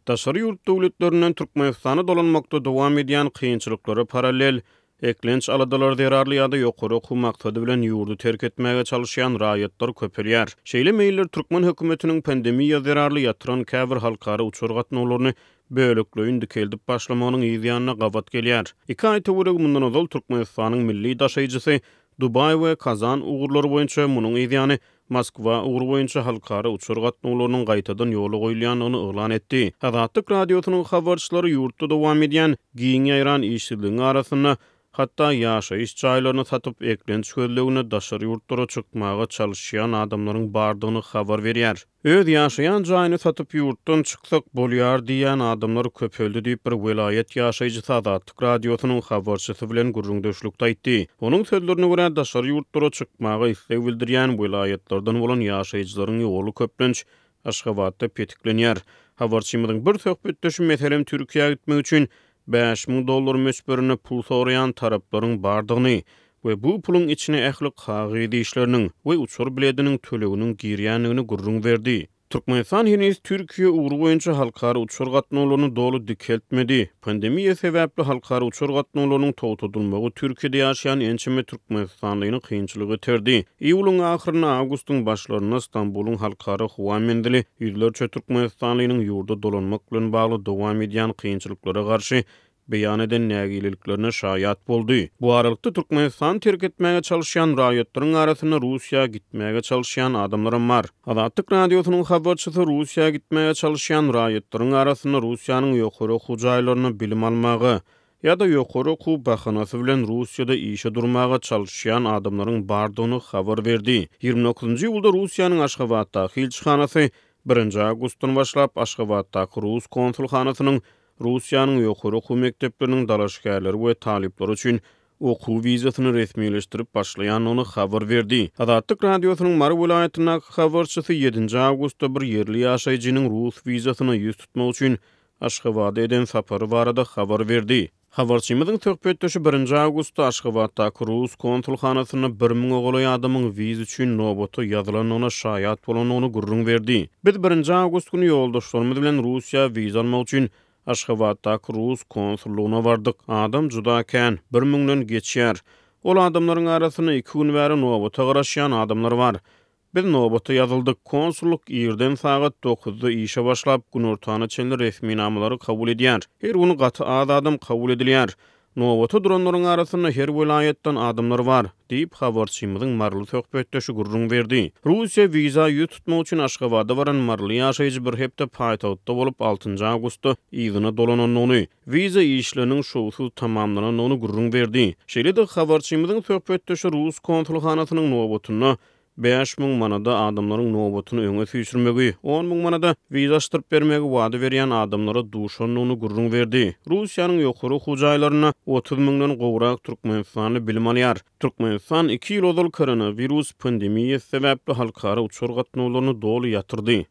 Daşary ýurt döwletlerinden Türkmenistana dolanmakda dowam edýän kynçylyklara paralel eklenç aladalar zerarly ýa-da ýokary oku maksady bilen ýurdu terk etmäge çalışýan raýatlar köpelýär. Şeýle meýiller Türkmen hökümetiniň pandemiýa zerarly ýatyran käbir halkara uçur gatnawlaryny bölekleýin dikeldip başlamagynyň ýygyanyna gawat gelýär. 2 aý töwereg mundan ozal Türkmenistanyň milli daşaýjysy Dubay we Kazan ugurlary boýunça munyň ýygyany Moskwa ugur boýunça halkara uçur gatnawlarynyň gaýtadan ýoly goýulýanyny eglan etdi. Azatlyk radiosynyň habarçylary ýurtda dowam edýän giň ýaýran işçiligiň arasyna hatta ýaşaýyş jaýlaryny satyp eklenç gözlegine daşary ýurtlara çykmaga çalışýan adamlaryň bardygyny habar berýär. Öz ýaşaýan jaýyny satyp ýurtdan çyksak bolýar diýen adamlar köpeldi diýip bir welayet ýaşaýjysy Azatlyk radiosynyň habarçysy bilen gurrundaşlykda aýtdy. Onuň sözlerine görä daşary ýurtlara çykmaga isleg bildirýän welayetlerden bolan ýaşaýjylaryň ýoly köplenç Aşgabatda petiklenýär. Habarçymyň bir söhbetdeşi meselem Türkiýe'ye gitmek üçin $5,000 möçberini pul sorayan taraplaryň bardygyny we bu pulun içine ähli kagydy işleriniň we uçur bilediniň töleginiň girýänligini gurrun berdi. Türkmenistan henüz Türkiye uğru boyunca halkara uçur gatnawlaryny dolu dikeltmedi. Pandemiýa sebäpli halkara uçur gatnawlarynyň togtudylmagy Türkiýede ýaşaýan ençime Türkmenistanlyny kynçylygy terdi. Iýulyň ahyryna awgustyň başlaryna Istanbulyň halkara howa mendili ýüzlerçe Türkmenistanlynyň ýurda dolanmak bilen bagly dowam edýän kynçylyklara garşy beýan eden nägiliklerine şaýat boldy. Bu aralykda Türkmenistan terk etmäge çalışýan raýatlaryň arasyna Russiýa gitmäge çalışýan adamlar bar. Azatlyk radiosynyň habarçysy Russiýa gitmäge çalışýan raýatlaryň arasyna Russiýanyň ýokary oku jaýlaryny bilim almagy ýa-da ýokary oku bahanasy bilen Russiýada işe durmaga çalışýan adamlaryň bardygyny habar berdi. 29-njy ýylda Russiýanyň Aşgabatdaky elçihanasy 1 awgustdan başlap Aşgabatdaky Rus konsulhanasynyň Russiýanyň ýokary oku mekdepleriniň dalaşgärleri we talipleri üçin oku wizasyny resmileşdirip başlaýanyny habar berdi. Azatlyk radiosynyň Mary welaýatyna habarçysy 7 awgustda bir ýerli ýaşaýjynyň Rus wizasyny ýüz tutmak üçin Aşgabatda eden sapary barada habar berdi. Habarçymyzyň söhbetdeşi 1 awgustda Aşgabatdaky Rus konsulhanasyna 1000 ogly adamyň wiza üçin noboty ýazylanyna şaýat bolanyny gurrun berdi. Biz 1 awgust güni ýoldaşlarymyz bilen Russiýa wiza almak üçin Aşgabatdaky Rus konsullugyna bardyk. Adam juda kän, 1000-den geçýär. Ol adamlaryň arasyna 2 gün bäri nobata garaşýan adamlar bar. Biz nobata ýazyldyk. Konsulluk ýerden saat 9-da işe başlap gün ortana çenli resmi namalary kabul edýär. Her gün gaty az adam kabul edilýär. Nobata duranlaryň arasyna her welayetden adamlar bar, diýip habarçymyzyň marly söhbetdeşi gurrun berdi. Russiýa wiza ýüz tutmak üçin Aşgabatda baran marly ýaşaýjy bir hepde paýtagtda bolup 6 awgustda ýygyna dolananyny, wiza işleriniň şowsuz tamamlananyny gurrun berdi. Şeýle-de habarçymyzyň söhbetdeşi Rus konsulhanasynyň nobatyna 5.000 manada adamlaryň nobatyny öňe süýsürmegi, 10.000 manada wizaşdyryp bermegi wada berýän adamlara duşanyny gurrun berdi. Russiýanyň ýokary oku jaýlaryna 30.000-den gowrak Türkmenistanly bilim alýar. Türkmenistan 2 ýyl ozal koronavirus pandemiýasy sebäpli halkara uçur gatnawlaryny dolu ýatyrdy.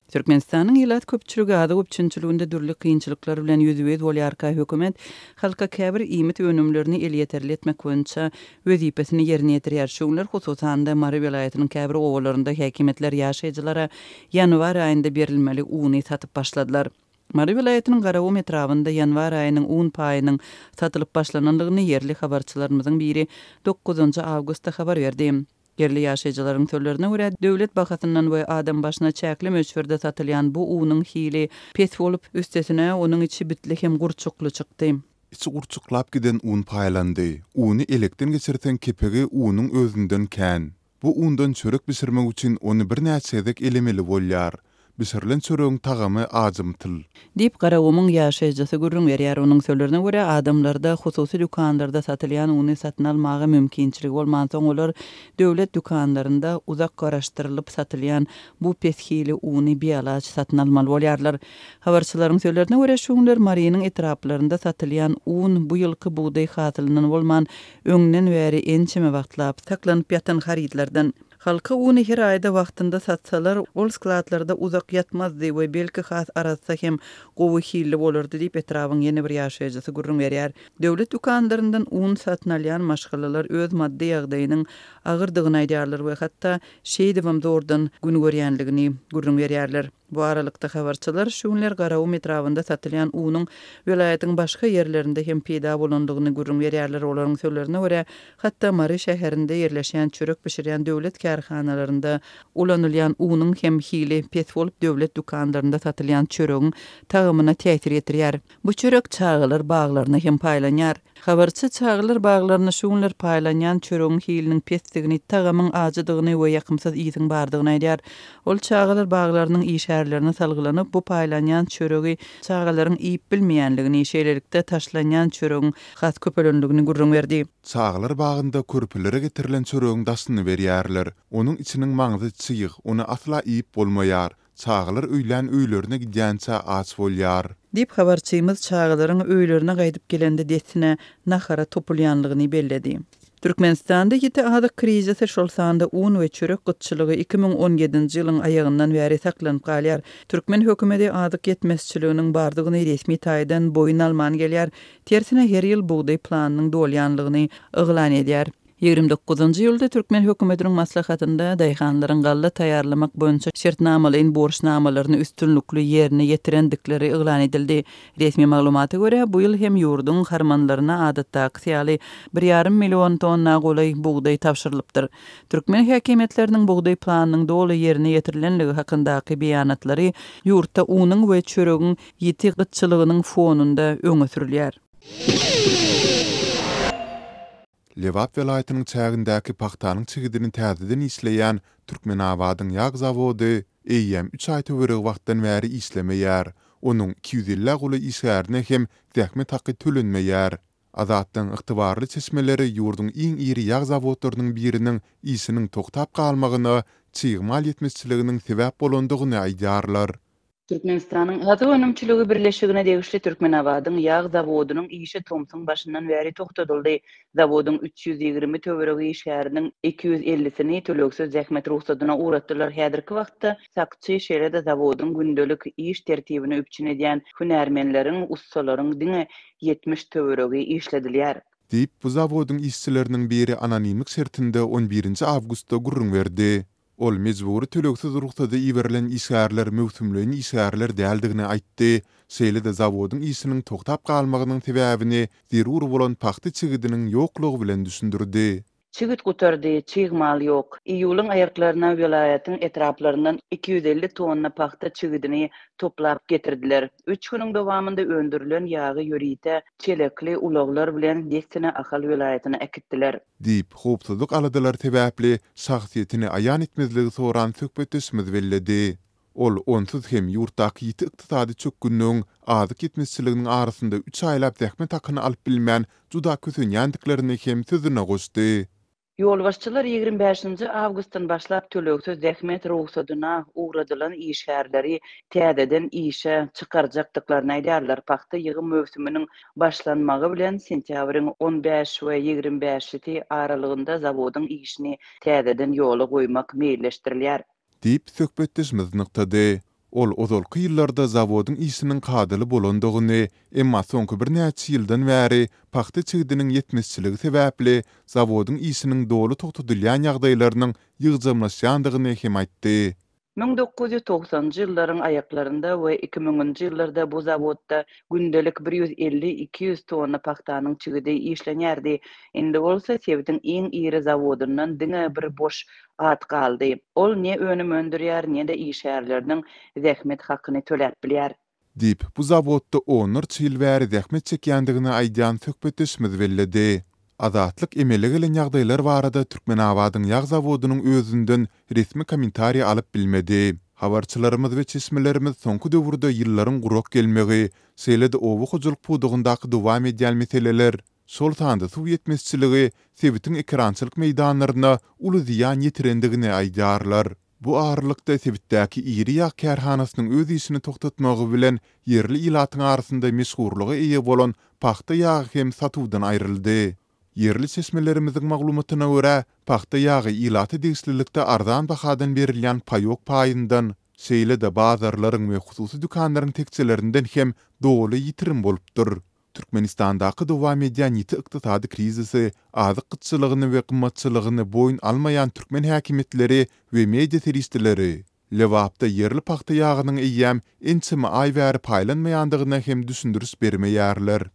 Türkmenistanyň ýylat köpçüligi ady köpçünçiliginde dürli kynçylyklar bilen ýüzüwez bolýarka hökümet halka käbir iýmit önümlerini el ýeterli etmek boýunça wezipesini ýerine ýetirýär. Şoňlar hususanda Mary welaýatynyň käbir owalarynda häkimetler ýaşaýjylara ýanwar aýynda berilmeli uny satyp başladylar. Mary welaýatynyň Garaw etrawynda ýanwar aýynyň 10 paýynyň satylyp başlananlygyny ýerli habarçylarymyzyň biri 9 awgustda habar berdi. Yerli ýaşaýjylaryň sözlerine görä döwlet bahasyndan we adam başyna çäkli möçberde satylýan bu unyň hili pes bolup üstesine onuň içi bitlik hem gurçukly çykdy. İçi gurçuklap giden un paýlandy. Uny elekden geçirten kepegi unyň özünden kän. Bu undan çörek pişirmek üçin onu bir näçedek elemeli bolýar. Bisirlen çöreğin tağamı azımtyl. Dip Garawymyň ýaşaýjysy gurrun berýär. Onuň sözlerine görä adamlarda hususy dükanlarda satylýan uny satyn almagy mümkinçiligi bolmansoň olar döwlet dükanlarynda uzak garaşdyrylyp satylýan bu peshili uny biýalaç satyn almaly bolýarlar. Habarçylaryň sözlerine görä şoňlar Maryanyň etraplarynda satylýan un bu ýylky buğday hasylynyň bolman öňden bäri ençeme wagtlap saklanyp ýatan haridlerden Halka uny her ayda wagtynda satsalar, ol skladlarda uzak yatmazdy we belki has arasa hem gowy hilli bolardy diýip etrawyň ýene bir ýaşaýjysy gurrun berýär. Döwlet dukanlaryndan un satnalyan maşgalalar öz maddi ýagdaýynyň agyrdygyny aýdýarlar we hatda şeýdibam zordan gün görýänligini gurrun berýärler. Bu aralykda habarçylar şuňlar Garaw metrawynda satylýan unyň welaýatyň başga ýerlerinde hem peýda bolandygyny gurrun berýärler. Olaryň sözlerine görä, hatda Mary şäherinde ýerleşýän çörek pişirýän döwlet kärhanalarynda ulanylýan unyň hem hili pes bolup döwlet dukanlarynda satylýan çöregiň tagymyna täsir etdirýär. Bu çörek çağılar baglaryna hem paýlanýar. Habarçy çağılar baglaryna şuňlar paýlanýan çöregiň hiliniň pesdigini tagamyň ajydygyny we ýakymsaz iýsiň bardygyny aýdýar. Ol çağılar baglarynyň işärlerine salgylanyp bu paýlanýan çöregi çağılaryň iýip bilmeýänligini, şeýlelikde taşlanýan çöregiň has köpelendigini gurrun berdi. Çağlar bagynda körpülere getirilen çöregiň daşyny berýärler. Onuň içiniň maňzy çyýyk, onu asla iýip bolmaýar. Çağlar öýlen öýlerine gidýänçä aç bolýar. Dip habarçymyz çağılaryň öýlerine gaýdyp gelende desine nahara topulýanlygyny belledi. Türkmenistanda ýeti adyk krizisi şolsanda un we çörek gytçylygy 2017-nji ýylyň aýagyndan bäri saklanyp galýar. Türkmen hökümeti adyk ýetmezçiliginiň bardygyny resmi taýdan boyun alman gelýär. Tersine her ýyl buğday planynyň dolýanlygyny yglan edýär. 29-njy ýylda Türkmen hökümetiniň maslahatynda daýhanlaryň galla taýýarlamak boýunça şertnamalaryň borçnamalaryny üstünlikli ýerine ýetirendikleri yglan edildi. Resmi maglumata görä, bu ýyl hem ýurduň harmanlaryna adatdaky ýaly 1,5 million tonna golay buğday tapşyrylypdyr. Türkmen häkimetleriniň buğday planynyň doly ýerine ýetirilenligi hakyndaky beýanatlary ýurtda unyň we çöregiň ýeti gytçylygynyň fonunda öňe sürilýär. Lewap welaýatynyň çägindäki paxtanyň çigidini täzeden isleýän Türkmenabadyň ýag zawody eýem 3 aý töwereg wagtdan bäri islemeýär. Onuň 250 goly işgärine hem zähmet haqqy tölenmeýär. Azatdyň ygtybarly çeşmeleri ýurduň iň iri ýag zawodlarynyň biriniň isiniň togtap galmagyna, çyýgmal ýetmezçiliginiň sebäp bolandygyny aýdýarlar. Türkmenistanyň Gaza önümçiligi birleşigine degişli Türkmenabadyň ýag zawodynyň işi Tomsun başyndan bäri togtadyldy. Zawodyň 320 töweregi işgäriniň 250-sini töleksiz zähmet ruhsatyna uğratdylar. Häzirki wagtda sakçy şeýlede zawodyň gündelik iş tertibini üpçün edýän hünärmenleriň, ustalaryň diňe 70 töweregi işledilýär. Diýip bu zawodyň işçileriniň biri anonimlik şertinde 11-nji awgustda gurrun berdi. Ol mecburi töleksiz ruhsata iwerilen işgärler mewsümlerini işgärler däldigini aýtdy. Şeýle-de zawodyň işiniň togtap galmagynyň sebäbini zerur bolan paxta çigidiniň ýoklugy bilen düşündirdi. Çigit gutardy, çyğmal yok. İýulyň aýaklaryna welaýatyň etraplaryndan 250 tonna paxta çigidini toplap getirdiler. 3 güniň dowamında öndürilen ýagy ýörite, çelekli ulaglar bilen desine ahal welaýatyna ekitdiler. Diýip howpsuzlyk aladylar sebäpli şahsiýetini aýan etmezligi soran söhbetimiz belledi. Ol onsuz hem ýurtdaky ýeti ykdysady çökgünniň adyk etmezçiliginiň arasynda 3 aýlap zähmet hakyny alyp bilmän juda kösünýändiklerini hem sözüne goşdy. Ýolbaşçylar 25-nji awgustdan başlap töleksiz zähmet ruhsatyna uğradylan işgärleri täzeden işe çykarjakdyklaryny aýdýarlar. Paxta ýygy mövsüminiň başlanmagy bilen sentýabryň 15 we 25-i aralygynda zawodyň işini täzeden ýola goýmak meýilleşdirilýär. Diýip söhbetimiz nykdy. Ol ozalky ýyllarda zawodyň işiniň kadyly bolandygyny, emma soňky bir näçe ýyldan bäri paxta çigidiniň ýetmezçiligi sebäpli zawodyň işiniň doly togtadylýan ýagdaýlarynyň ýygjamlaşýandygyny hem aýtdy. 1990-njy ýyllaryň aýaklarynda we 2000-njy ýyllarda bu zawodda gündelik 150-200 tonna paxtanyň çigidi işlenýärdi. Indi bolsa Sewidiň iň iri zawodundan diňe bir boş at galdy. Ol ne önüm öndürýär, ne de işärleriniň zähmet hakyny töläp bilýär. Diýip bu zawodda onurça ýyl bäri zähmet çekýändigini aýdýan söhbetimiz belledi. Azatlyk emeli gelen ýagdaýlar barada Türkmenabadyň ýag zawodynyň özünden resmi kommentariýa alyp bilmedi. Habarçylarymyz we çeşmelerimiz soňky döwürde ýyllaryň gurak gelmegi, şeýle-de owu hujuluk pudugyndaky dowam edýän meseleler, şol sanda suw ýetmezçiligi Sewidiň ekrançylyk meýdanlaryna uly ziýan ýetirendigini aýdýarlar. Bu ağırlykda Sewitdäki iri ýag kärhanasynyň öz işini togtatmagy bilen yerli ilatyň arasynda meşhurlygy eýe bolan paxta ýagy hem satywdan aýryldy. Yerli sesmelerimizin maglumatyna görä, paxta ýagy ilaty degislilikde arzan bahadan berilýän paýok paýyndan seýle de bazarlaryň we hususy dükanlaryň tekçelerinden hem doly ýitirim bolupdyr. Türkmenistandaky dowam edýän ýiti ykdysady krizisi, azyk kıtçylygyny we gymmatçylygyny boýun almaýan türkmen häkimetleri we media teristleri Lewapda yerli paxta ýagynyň eýýäm ençimi aý bäri paýlanmaýandygyna hem düşündürüs bermeýärler.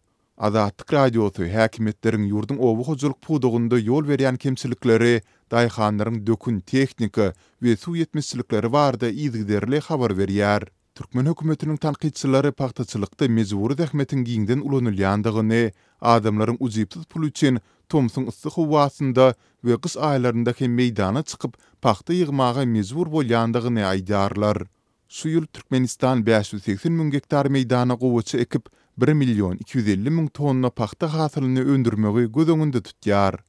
Azatlyk radiosu häkimetleriň ýurdun owu hojuluk pudugynda ýol berýän kemçilikleri, daýhanlaryň dökün tehnika we suw ýetmezçilikleri barada ýygyderli habar berýär. Türkmen hökümetiniň tanqidçilary paxtaçylykda mejburi zähmetin giňden ulanylýandygyny, adamlaryň uzypsız pul üçin Tomsun ıssyk howasynda we kys aýlarynda hem meýdana çykyp paxta ýygmaga mejbur bolýandygyny aýdarlar. Şu ýyl Türkmenistan 580 000 hektar meýdana gowaça ekip 1 250 000 tonna paxta hasylyny öndürmegi göz öňünde tutýar.